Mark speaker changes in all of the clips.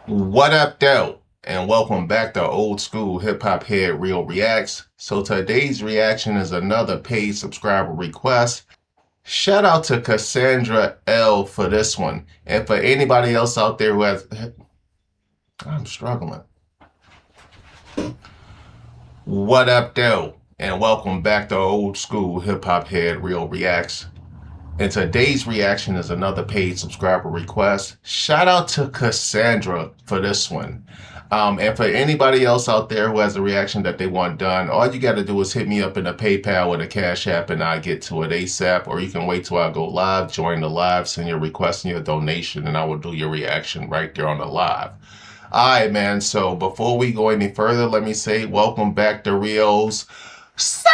Speaker 1: What up, though? And welcome back to Old School Hip Hop Head Real Reacts. So today's reaction is another paid subscriber request. Shout out to Cassandra L for this one. And for anybody else out there who has, I'm struggling. What up, though? And welcome back to Old School Hip Hop Head Real Reacts. And today's reaction is another paid subscriber request. Shout out to Cassandra for this one. And for anybody else out there who has a reaction that they want done, all you got to do is hit me up in a PayPal with a Cash App and I get to it ASAP. Or you can wait till I go live, join the live, send your request and your donation, and I will do your reaction right there on the live. All right, man. So before we go any further, let me say welcome back to Rio's So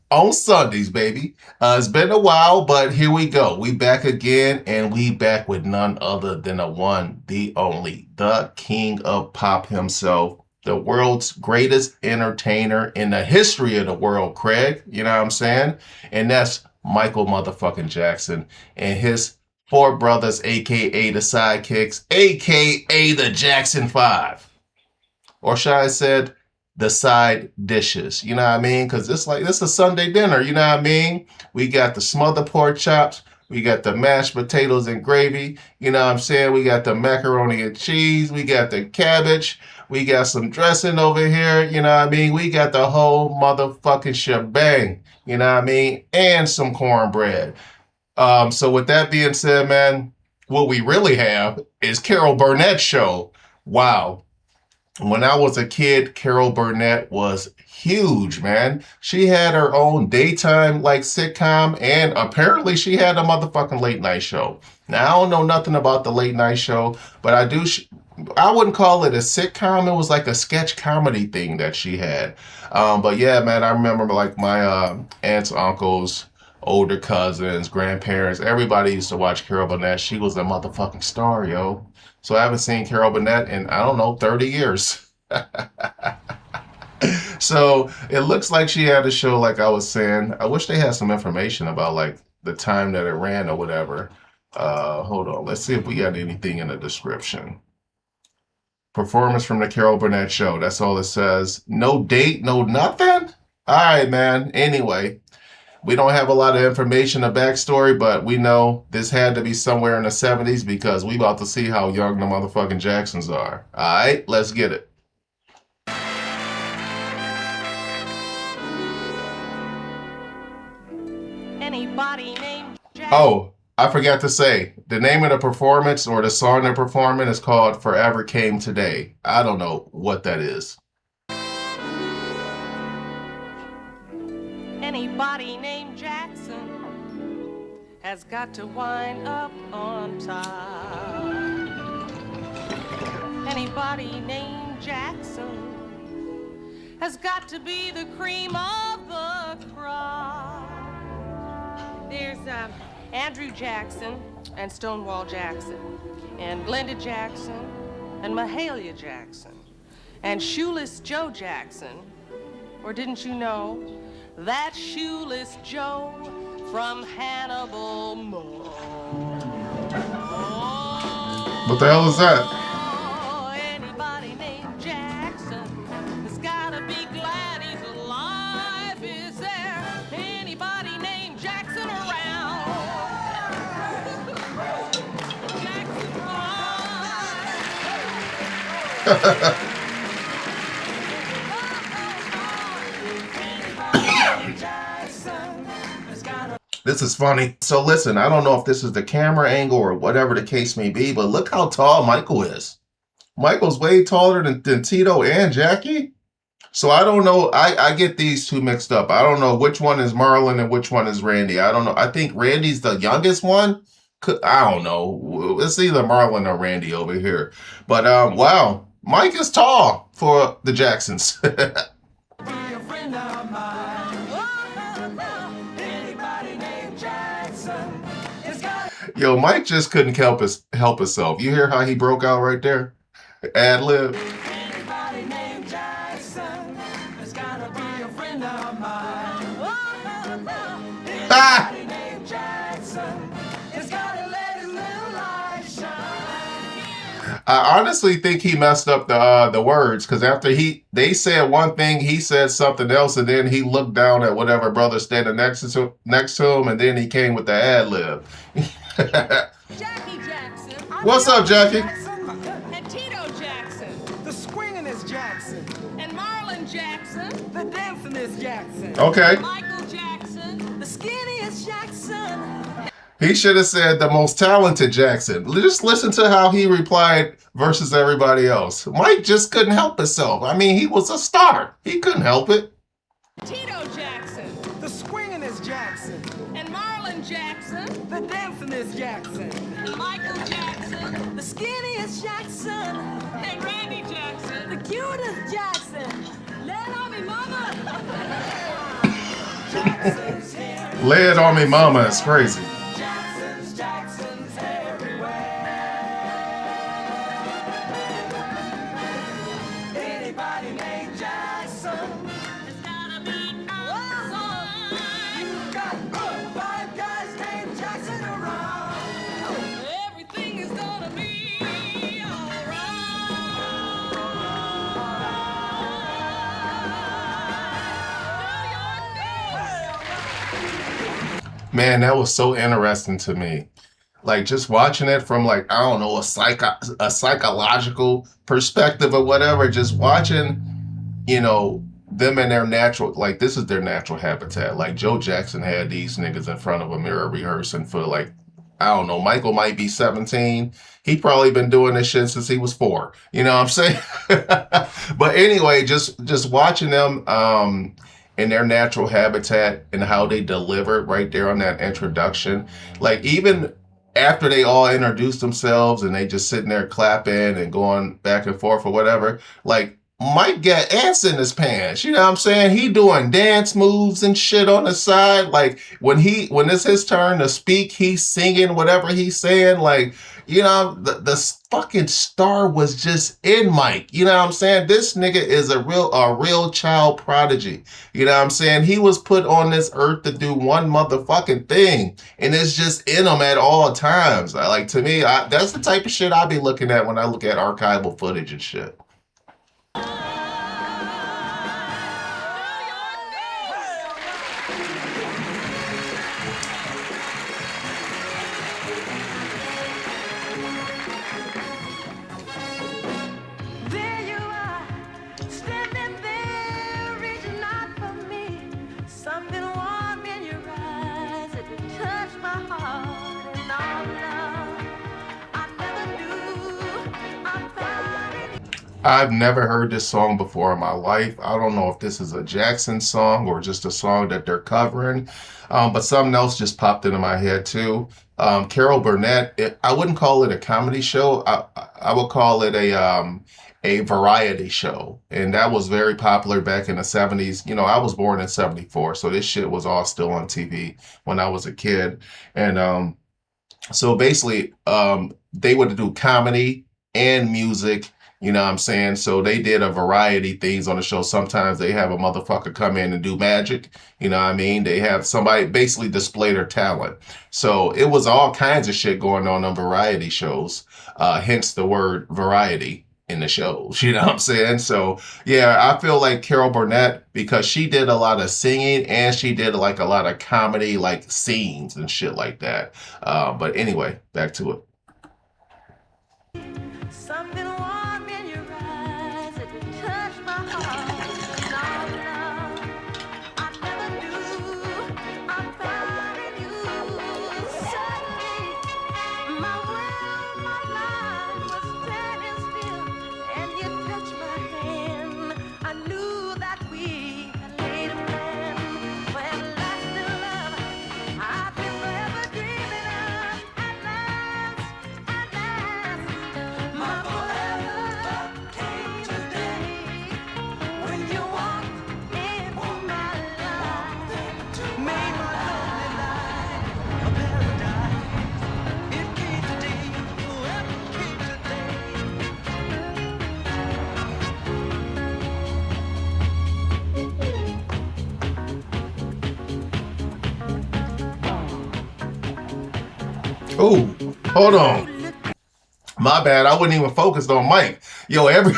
Speaker 1: on Sundays, baby. It's been a while, but here we go. We back again, and we back with none other than the one, the only, the king of pop himself, the world's greatest entertainer in the history of the world, Craig. You know what I'm saying? And that's Michael motherfucking Jackson and his four brothers, aka the sidekicks, aka the Jackson Five. Or should I said the side dishes, you know what I mean? Because it's like, this is a Sunday dinner, you know what I mean? We got the smothered pork chops, we got the mashed potatoes and gravy, you know what I'm saying? We got the macaroni and cheese, we got the cabbage, we got some dressing over here, you know what I mean? We got the whole motherfucking shebang, you know what I mean? And some cornbread. So with that being said, man, what we really have is Carol Burnett's show. Wow. When I was a kid, Carol Burnett was huge, man. She had her own daytime like sitcom, and apparently she had a motherfucking late night show. Now I don't know nothing about the late night show, but I do. I wouldn't call it a sitcom. It was like a sketch comedy thing that she had. But yeah, man, I remember like my aunts, uncles, older cousins, grandparents, everybody used to watch Carol Burnett. She was a motherfucking star, yo. So I haven't seen Carol Burnett in, I don't know, 30 years. So it looks like she had a show, like I was saying. I wish they had some information about like the time that it ran or whatever. Hold on. Let's see if we got anything in the description. Performance from the Carol Burnett show. That's all it says. No date, no nothing? All right, man. Anyway, we don't have a lot of information, a backstory, but we know this had to be somewhere in the 70s because we about to see how young the motherfucking Jacksons are. All right, let's get it.
Speaker 2: Anybody named Jack?
Speaker 1: Oh, I forgot to say, the name of the performance or the song they're performing is called Forever Came Today. I don't know what that is.
Speaker 2: Anybody named Jackson has got to wind up on top. Anybody named Jackson has got to be the cream of the crop. There's Andrew Jackson and Stonewall Jackson and Glenda Jackson and Mahalia Jackson and Shoeless Joe Jackson. Or didn't you know that Shoeless Joe from Hannibal Moore?
Speaker 1: What the hell is that?
Speaker 2: Anybody named Jackson has gotta be glad he's alive. Is there anybody named Jackson around? Jackson alive.
Speaker 1: This is funny. So listen, I don't know if this is the camera angle or whatever the case may be, but look how tall Michael is. Michael's way taller than Tito and Jackie. So I don't know. I get these two mixed up. I don't know which one is Marlon and which one is Randy. I don't know. I think Randy's the youngest one. I don't know. It's either Marlon or Randy over here. But wow, Mike is tall for the Jacksons. Yo, Mike just couldn't help himself. You hear how he broke out right there? Ad lib.
Speaker 2: Anybody named Jackson has gotta be a friend of mine.
Speaker 1: Ah!
Speaker 2: Anybody named Jackson has gotta let his little light shine.
Speaker 1: I honestly think he messed up the words because after they said one thing, he said something else, and then he looked down at whatever brother standing next to him, and then he came with the ad lib.
Speaker 2: Jackie Jackson. I'm
Speaker 1: What's up,
Speaker 2: George
Speaker 1: Jackie?
Speaker 2: Jackson. And Tito Jackson. The swingin'est Jackson. And Marlon Jackson. The dancingest Jackson.
Speaker 1: Okay.
Speaker 2: Michael Jackson. The skinniest Jackson.
Speaker 1: He should have said the most talented Jackson. Just listen to how he replied versus everybody else. Mike just couldn't help himself. I mean, he was a star. He couldn't help it.
Speaker 2: Tito Jackson. The swingin'est Jackson. And Marlon Jackson. The dancingest Jackson. And Michael Jackson. The skinniest Jackson. And Randy Jackson. The cutest Jackson. Let on me, mama. Jackson's here.
Speaker 1: Lay it on me, mama. It's crazy.
Speaker 2: Jackson's everywhere. Anybody named Jackson. There's gotta be someone. You've got 5 guys named Jackson around. Everything is gonna be alright.
Speaker 1: Man, that was so interesting to me. Like just watching it from like I don't know a psychological perspective or whatever. Just watching, them in their natural like this is their natural habitat. Like Joe Jackson had these niggas in front of a mirror rehearsing for like I don't know. Michael might be 17. He probably been doing this shit since he was 4. You know what I'm saying? But anyway, just watching them in their natural habitat and how they delivered right there on that introduction. Like even after they all introduced themselves and they just sitting there clapping and going back and forth or whatever, like Mike got ants in his pants. You know what I'm saying? He doing dance moves and shit on the side. Like when it's his turn to speak, he's singing whatever he's saying. Like, the fucking star was just in Mike. You know what I'm saying? This nigga is a real child prodigy. You know what I'm saying? He was put on this earth to do one motherfucking thing. And it's just in him at all times. Like to me, that's the type of shit I be looking at when I look at archival footage and shit.
Speaker 2: There you are, standing there, reaching out for me. Something warm in your eyes that touched my heart. And all love, I never knew I found it.
Speaker 1: I've never heard this song before in my life. I don't know if this is a Jackson song or just a song that they're covering, but something else just popped into my head too. Carol Burnett, I wouldn't call it a comedy show. I would call it a variety show, and that was very popular back in the 70s. I was born in 74, so this shit was all still on TV when I was a kid, and so basically, they would do comedy and music. You know what I'm saying? So they did a variety things on the show. Sometimes they have a motherfucker come in and do magic. You know what I mean? They have somebody basically display their talent. So it was all kinds of shit going on variety shows. Hence the word variety in the shows. You know what I'm saying? So yeah, I feel like Carol Burnett, because she did a lot of singing and she did like a lot of comedy, like scenes and shit like that. But anyway, back to it.
Speaker 2: Something warm in your eyes that touched my heart. And all love, I never knew I found in you. Suddenly, my world, my life was standing still, and you touched my hand. I knew that we had laid a plan for everlasting love. I've been forever dreaming of. At last, at last, my forever came today. When you walked into my life, made my lonely life a paradise. It came today, forever came today.
Speaker 1: Oh, hold on. My bad. I wasn't even focused on Mike. Yo, every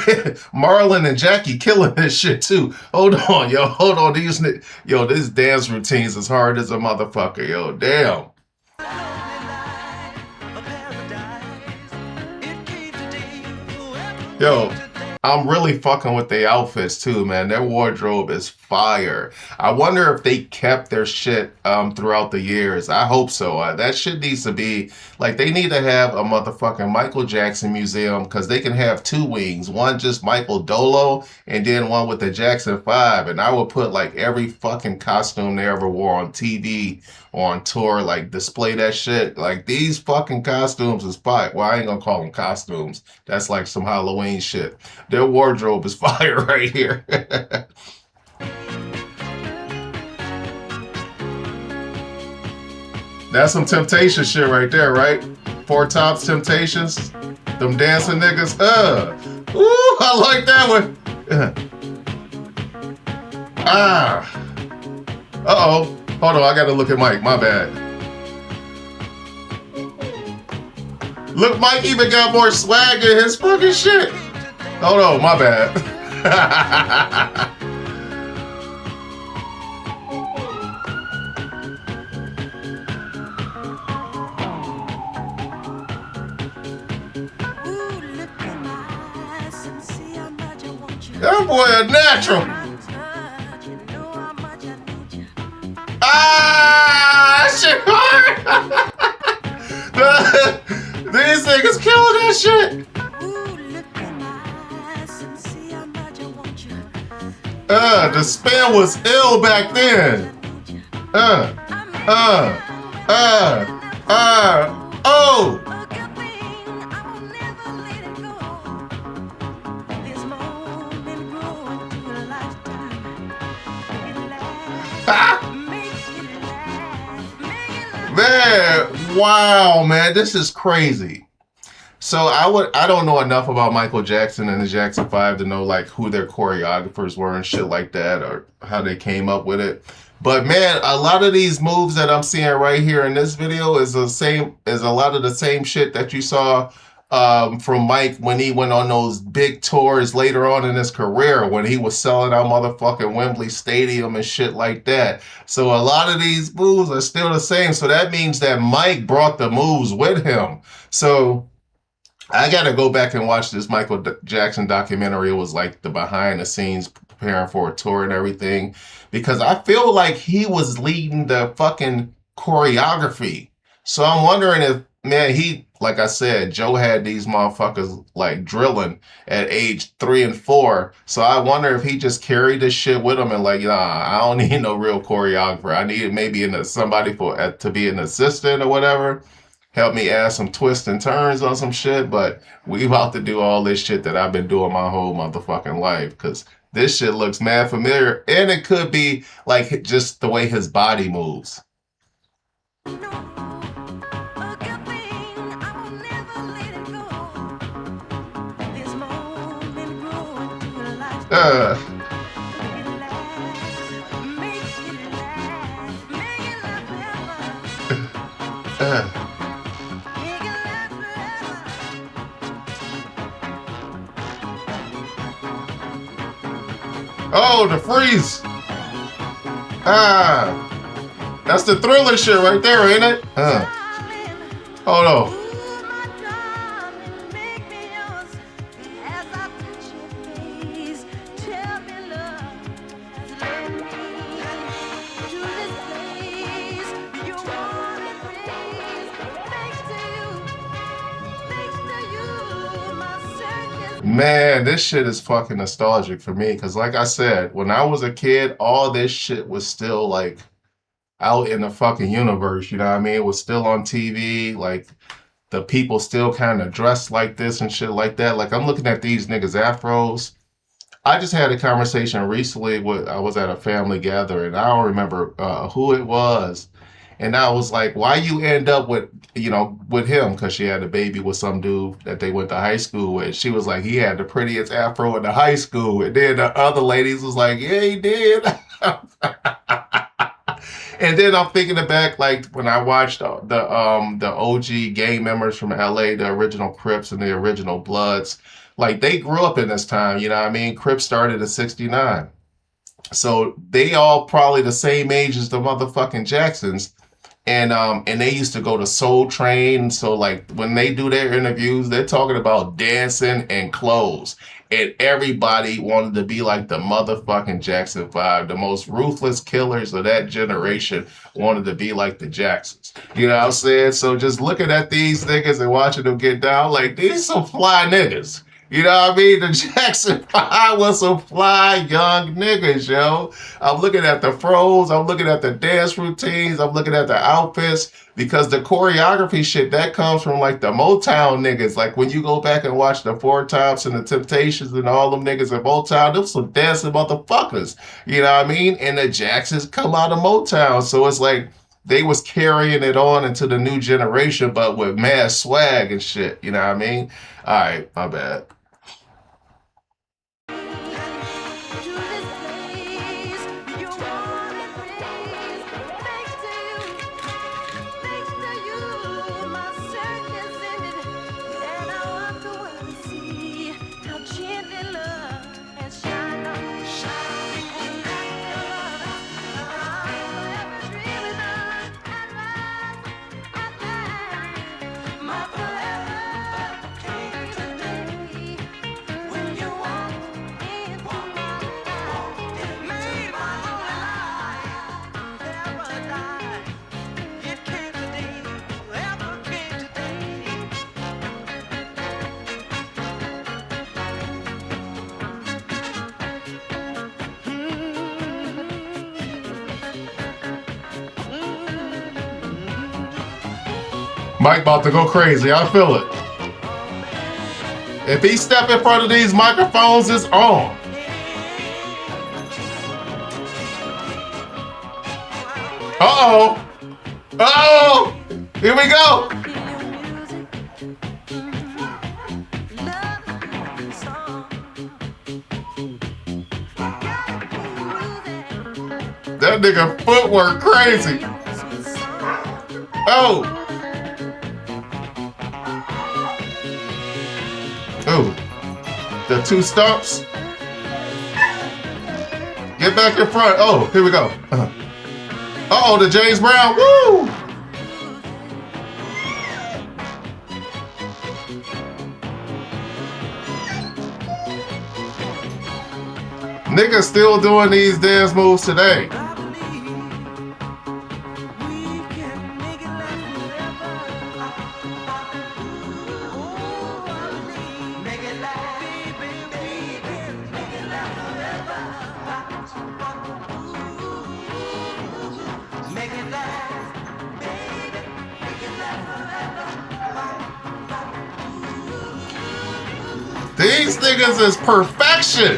Speaker 1: Marlon and Jackie killing this shit too. Hold on, yo. Hold on. Yo, this dance routine's as hard as a motherfucker. Yo, damn. Yo, I'm really fucking with their outfits too, man. Their wardrobe is fire. I wonder if they kept their shit throughout the years. I hope so. That shit needs to be like they need to have a motherfucking Michael Jackson museum because they can have two wings. One just Michael Dolo and then one with the Jackson 5. And I would put like every fucking costume they ever wore on TV or on tour, like display that shit. Like these fucking costumes is fire. Well, I ain't gonna call them costumes. That's like some Halloween shit. Their wardrobe is fire right here. That's some temptation shit right there, right? Four Tops Temptations. Them dancing niggas. Ooh, I like that one. Ah. Uh-oh. Hold on, I gotta look at Mike. My bad. Look, Mike even got more swag in his fucking shit. Hold on, my bad. That boy a natural. Ah, shit hard. These niggas killing that shit. The spin was ill back then. Oh. Man, wow, man, this is crazy. So I don't know enough about Michael Jackson and the Jackson 5 to know like who their choreographers were and shit like that or how they came up with it. But man, a lot of these moves that I'm seeing right here in this video is the same is a lot of the same shit that you saw from Mike when he went on those big tours later on in his career when he was selling out motherfucking Wembley Stadium and shit like that. So a lot of these moves are still the same. So that means that Mike brought the moves with him. So I got to go back and watch this Michael Jackson documentary. It was like the behind the scenes preparing for a tour and everything because I feel like he was leading the fucking choreography. So I'm wondering if, man, like I said, Joe had these motherfuckers like drilling at age 3 and 4. So I wonder if he just carried this shit with him and like, nah, I don't need no real choreographer. I need maybe somebody to be an assistant or whatever. Help me add some twists and turns on some shit, but we about to do all this shit that I've been doing my whole motherfucking life because this shit looks mad familiar and it could be like just the way his body moves. Uh, uh. Oh, the freeze. That's the Thriller shit right there, ain't it? Hold on. Man, this shit is fucking nostalgic for me because, like I said, when I was a kid, all this shit was still like out in the fucking universe. You know what I mean? It was still on TV. Like the people still kind of dressed like this and shit like that. Like I'm looking at these niggas' afros. I just had a conversation recently I was at a family gathering. I don't remember who it was. And I was like, why you end up with him? Because she had a baby with some dude that they went to high school with. She was like, he had the prettiest afro in the high school. And then the other ladies was like, yeah, he did. And then I'm thinking back, like when I watched the OG gang members from LA, the original Crips and the original Bloods, like they grew up in this time. You know what I mean? Crips started in '69, so they all probably the same age as the motherfucking Jacksons, and they used to go to Soul Train. So like when they do their interviews, they're talking about dancing and clothes. And everybody wanted to be like the motherfucking Jackson Five. The most ruthless killers of that generation wanted to be like the Jacksons. You know what I'm saying? So just looking at these niggas and watching them get down, like these some fly niggas. You know what I mean? The Jackson Five was some fly young niggas, yo. I'm looking at the fros, I'm looking at the dance routines, I'm looking at the outfits, because the choreography shit that comes from like the Motown niggas. Like when you go back and watch the Four Tops and the Temptations and all them niggas in Motown, them some dancing motherfuckers. You know what I mean? And the Jacksons come out of Motown. So it's like they was carrying it on into the new generation, but with mad swag and shit. You know what I mean? All right, my bad. Mike about to go crazy. I feel it. If he step in front of these microphones, it's on. Uh-oh. Uh-oh. Here we go. That nigga footwork crazy. Oh. Oh, the two stumps. Get back in front. Oh, here we go. Uh-oh, the James Brown. Woo! Niggas still doing these dance moves today. These niggas is perfection.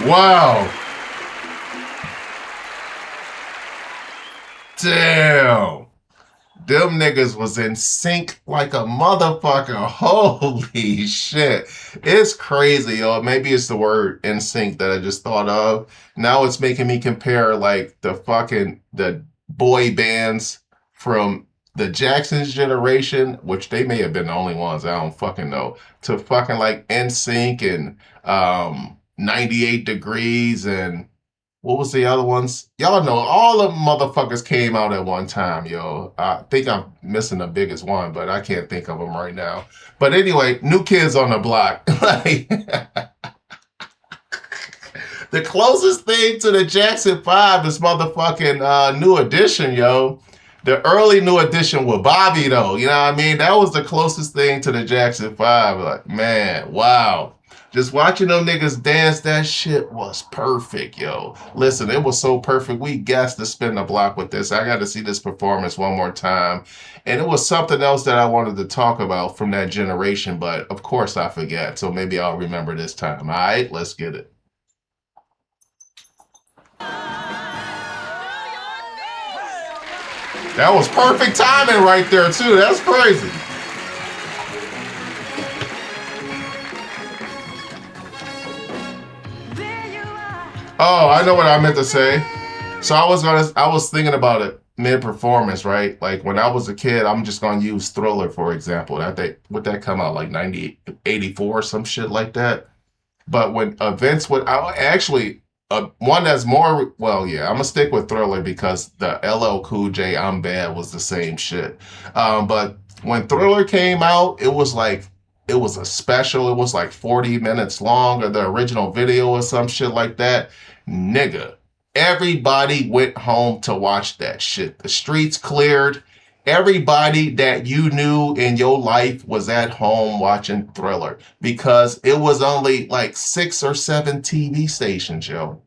Speaker 1: Wow. Damn. Them niggas was in sync like a motherfucker. Holy shit. It's crazy, yo. Maybe it's the word in sync that I just thought of. Now it's making me compare like the boy bands from the Jacksons generation, which they may have been the only ones, I don't fucking know, to fucking like NSYNC and 98 Degrees and what was the other ones? Y'all know all the motherfuckers came out at one time, yo. I think I'm missing the biggest one, but I can't think of them right now. But anyway, New Kids on the Block. Like, the closest thing to the Jackson 5 is motherfucking New Edition, yo. The early New Edition with Bobby, though. You know what I mean? That was the closest thing to the Jackson 5. Like, man, wow. Just watching them niggas dance, that shit was perfect, yo. Listen, it was so perfect. We got to spin the block with this. I got to see this performance one more time. And it was something else that I wanted to talk about from that generation, but of course I forget. So maybe I'll remember this time. All right, let's get it. That was perfect timing right there, too. That's crazy. Oh, I know what I meant to say. So I was thinking about it mid performance, right? Like when I was a kid, I'm just gonna use Thriller for example. That they would that come out like 1984 some shit like that. But when events would, I actually one that's more well, yeah, I'm gonna stick with Thriller because the LL Cool J I'm Bad was the same shit. But when Thriller came out, it was like it was a special. It was like 40 minutes long, or the original video or some shit like that. Nigga, everybody went home to watch that shit. The streets cleared. Everybody that you knew in your life was at home watching Thriller because it was only like 6 or 7 TV stations, yo.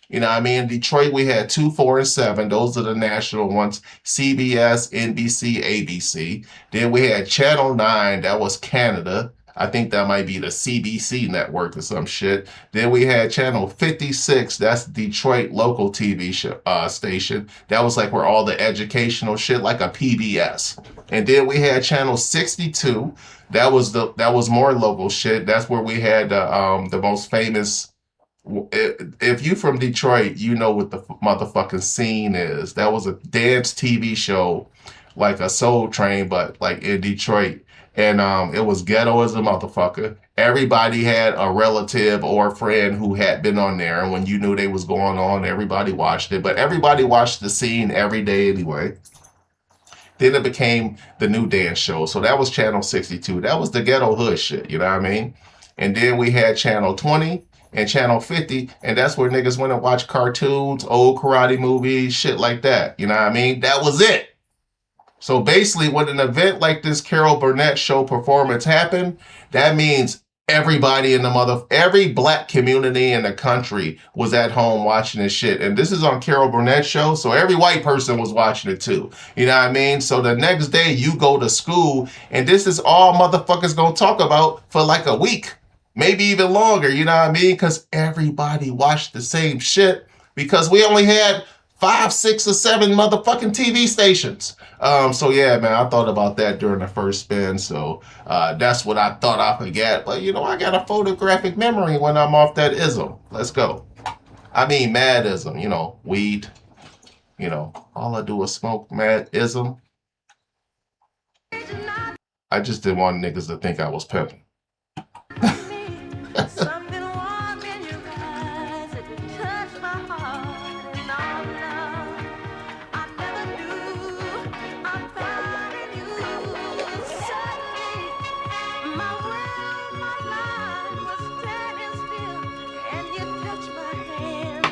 Speaker 1: You know what I mean? In Detroit, we had 2, 4, and 7. Those are the national ones. CBS, NBC, ABC. Then we had Channel 9. That was Canada. I think that might be the CBC network or some shit. Then we had Channel 56. That's Detroit local TV station. That was like where all the educational shit, like a PBS. And then we had Channel 62. That was more local shit. That's where we had the most famous if you from Detroit, you know what the motherfucking scene is. That was a dance TV show, like a Soul Train, but like in Detroit, and it was ghetto as a motherfucker. Everybody had a relative or a friend who had been on there, and when you knew they was going on, everybody watched it. But everybody watched the scene every day anyway. Then it became the new dance show. So that was Channel 62. That was the ghetto hood shit, you know what I mean? And then we had Channel 20 and Channel 50, and that's where niggas went and watch cartoons, old karate movies, shit like that. You know what I mean? That was it. So basically, when an event like this Carol Burnett show performance happened, that means everybody in the every black community in the country was at home watching this shit. And this is on Carol Burnett show, so every white person was watching it too. You know what I mean? So the next day you go to school, and this is all motherfuckers gonna talk about for like a week, maybe even longer. You know what I mean? Because everybody watched the same shit because we only had 5, 6, or 7 motherfucking TV stations. So yeah, man, I thought about that during the first spin. So that's what I thought I forget. But you know, I got a photographic memory when I'm off that ism. Let's go. I mean, madism. You know, weed. You know, all I do is smoke madism. I just didn't want niggas to think I was pimping.
Speaker 2: Something warm in your eyes, it touched my heart, and all love I never knew I found in you. Suddenly, my world, my life was standing still, and you touched my hand.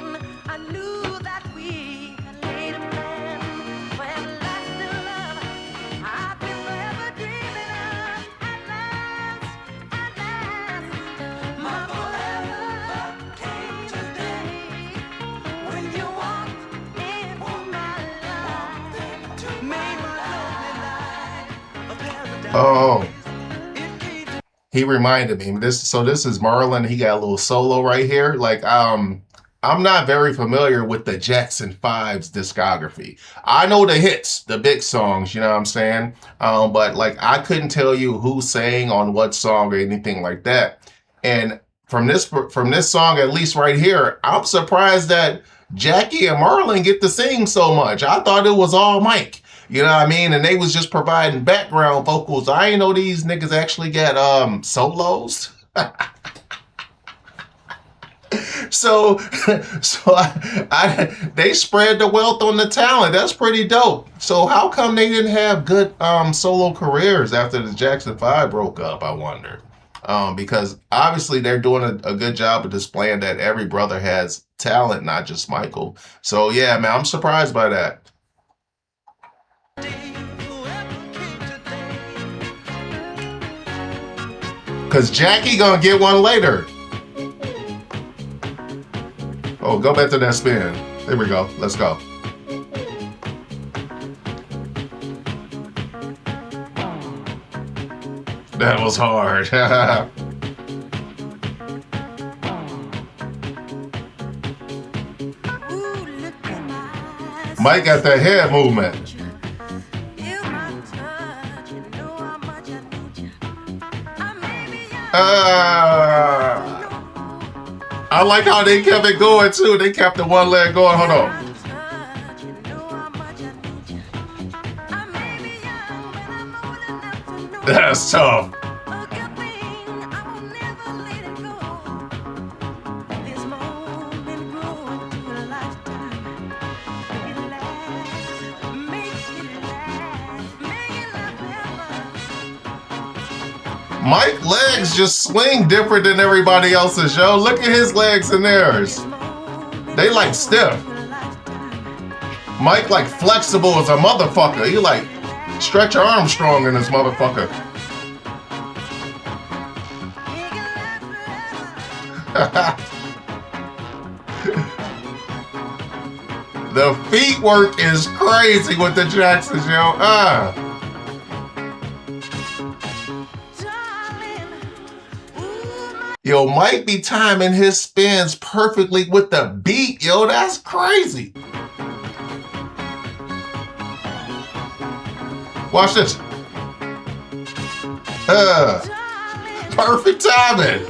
Speaker 2: I knew that we had laid a plan for everlasting love. I've been forever dreaming of. At last, at last, my forever came today when you walked into my life, made my lonely life a
Speaker 1: Oh,
Speaker 2: paradise. It came to
Speaker 1: he reminded me. This is Merlin. He got a little solo right here. Like I'm not very familiar with the Jackson Five's discography. I know the hits, the big songs, you know what I'm saying? But like I couldn't tell you who sang on what song or anything like that. And from this song, at least right here, I'm surprised that Jackie and Merlin get to sing so much. I thought it was all Mike. You know what I mean? And they was just providing background vocals. I ain't know these niggas actually got solos. So they spread the wealth on the talent. That's pretty dope. So how come they didn't have good solo careers after the Jackson Five broke up? I wonder. Because obviously they're doing a good job of displaying that every brother has talent, not just Michael. So yeah, man, I'm surprised by that.
Speaker 2: whoever came today.
Speaker 1: Cause Jackie gonna get one later. Oh, go back to that spin. There we go. Let's go. That was hard.
Speaker 2: Ooh, look in my eyes,
Speaker 1: Mike got that head movement.
Speaker 2: feel my touch, you know how much I need you. I may be young,
Speaker 1: Ah. I like how they kept it going too. They kept the one leg going. Hold on. That's tough. Mike's legs just swing different than everybody else's, yo. Look at his legs and theirs. They like stiff. Mike like flexible as a motherfucker. He like stretch Armstrong in this motherfucker. The feet work is crazy with the Jacksons, yo. Yo, Mike be timing his spins perfectly with the beat, yo. That's crazy. Watch this. Perfect timing.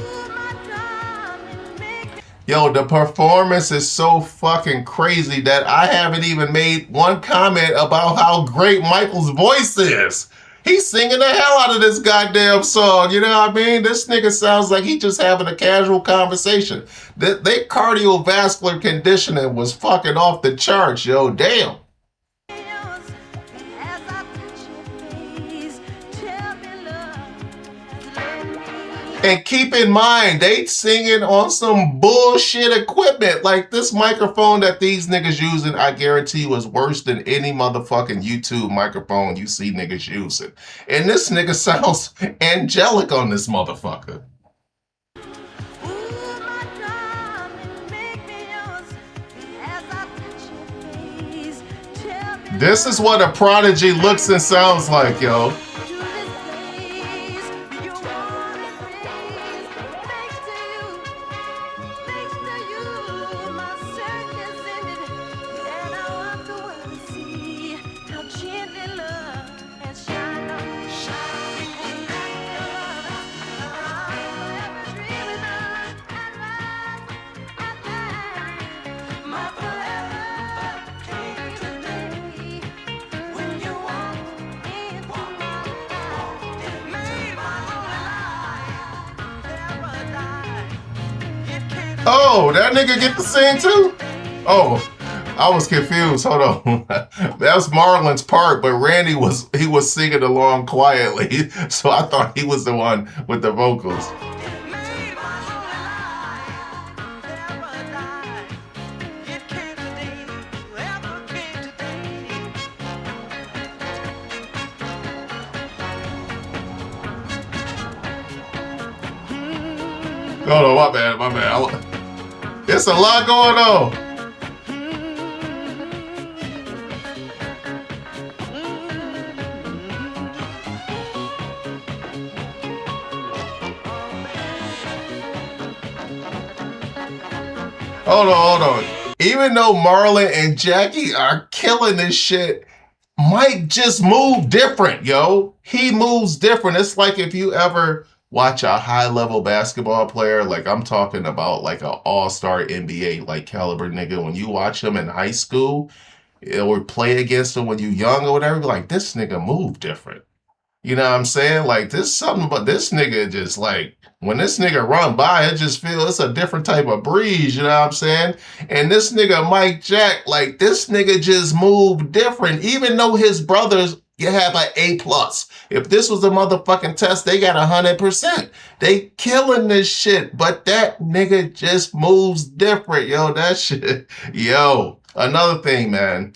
Speaker 1: Yo, the performance is so fucking crazy that I haven't even made one comment about how great Michael's voice is. He's singing the hell out of this goddamn song, you know what I mean? This nigga sounds like he just having a casual conversation. Their cardiovascular conditioning was fucking off the charts, yo, damn. And keep in mind, they singing on some bullshit equipment. Like this microphone that these niggas using, I guarantee was worse than any motherfucking YouTube microphone you see niggas using. And this nigga sounds angelic on this motherfucker. This is what a prodigy looks and sounds like, yo. Oh, that nigga get to sing too? Oh, I was confused. Hold on. That's Marlon's part, but Randy was singing along quietly. So I thought he was the one with the vocals. Oh no, my bad. It's a lot going on. Hold on. Even though Marlon and Jackie are killing this shit, Mike just moved different, yo. He moves different. It's like if you ever watch a high-level basketball player, like I'm talking about like an all-star NBA like caliber nigga, when you watch him in high school or play against him when you young or whatever, like this nigga move different. You know what I'm saying? Like there's something about this nigga just like, when this nigga run by, it just feels it's a different type of breeze, you know what I'm saying? And this nigga Mike Jack, like this nigga just moved different, even though his brothers you have an A+. If this was a motherfucking test, they got 100%. They killing this shit, but that nigga just moves different, yo. That shit, yo. Another thing, man.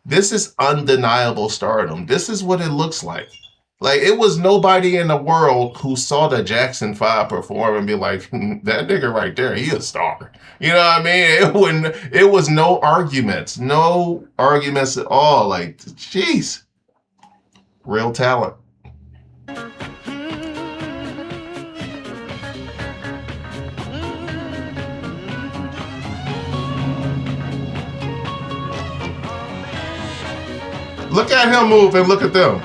Speaker 1: This is undeniable stardom. This is what it looks like. Like, it was nobody in the world who saw the Jackson 5 perform and be like, that nigga right there, he a star. You know what I mean? It was no arguments at all. Like, jeez. Real talent. Look at him move and look at them.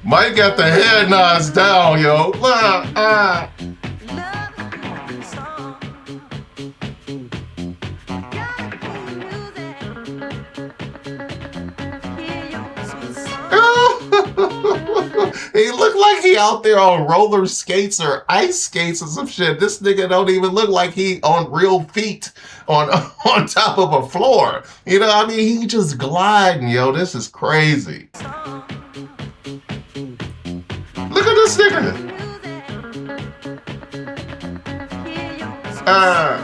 Speaker 1: Mike got the head nods down, yo. He looked like he out there on roller skates or ice skates or some shit. This nigga don't even look like he on real feet on on top of a floor. You know what I mean? He just gliding, yo. This is crazy. Look at this nigga. Uh,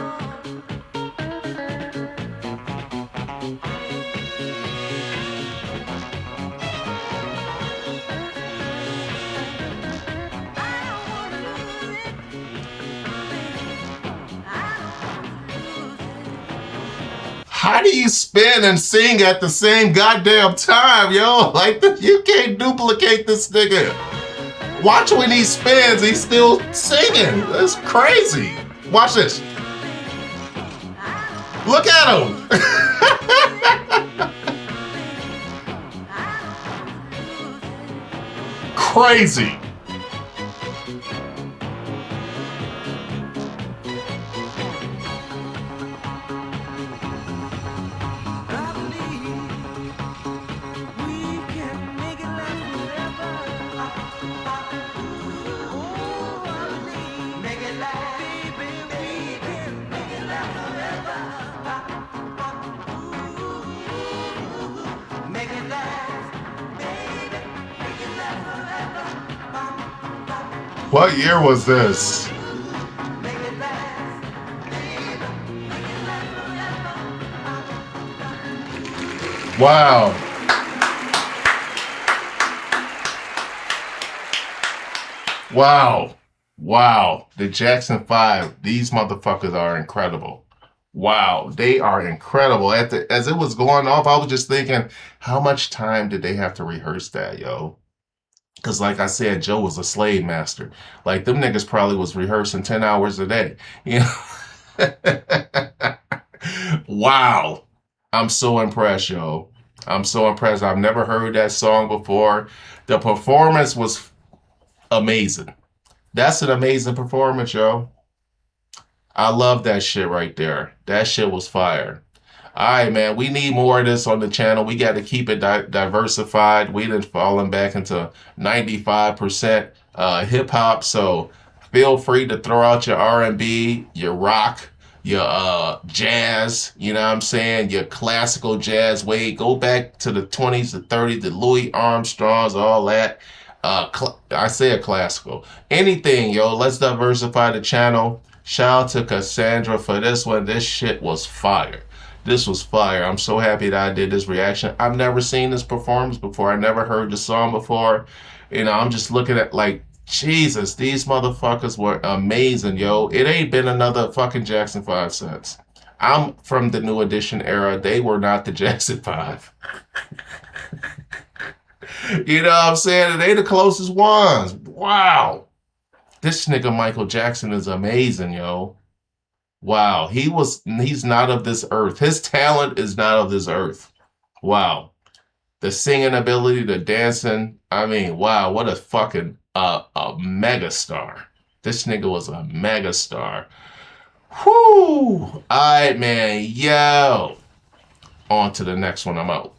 Speaker 1: how do you spin and sing at the same goddamn time, yo? Like, you can't duplicate this nigga. Watch when he spins, he's still singing. That's crazy. Watch this. Look at him. Crazy. What year was this? Wow. Wow. Wow. The Jackson 5, these motherfuckers are incredible. Wow, they are incredible. As it was going off, I was just thinking, how much time did they have to rehearse that, yo? Because, like I said, Joe was a slave master. Like, them niggas probably was rehearsing 10 hours a day. You know? Wow. I'm so impressed, yo. I'm so impressed. I've never heard that song before. The performance was amazing. That's an amazing performance, yo. I love that shit right there. That shit was fire. All right, man. We need more of this on the channel. We got to keep it diversified. We done fallen back into 95% hip hop. So feel free to throw out your R&B, your rock, your jazz. You know what I'm saying? Your classical jazz. Wait, go back to the 20s, the 30s, the Louis Armstrongs, all that. I say a classical. Anything, yo. Let's diversify the channel. Shout out to Cassandra for this one. This shit was fire. This was fire. I'm so happy that I did this reaction. I've never seen this performance before. I never heard the song before. You know, I'm just looking at like, Jesus, these motherfuckers were amazing, yo. It ain't been another fucking Jackson 5 since. I'm from the New Edition era. They were not the Jackson 5. You know what I'm saying? They the closest ones. Wow. This nigga Michael Jackson is amazing, yo. Wow. He's not of this earth. His talent is not of this earth. Wow. The singing ability, the dancing. I mean, wow, what a fucking a megastar. This nigga was a megastar. Whoo! Alright, man. Yo. On to the next one. I'm out.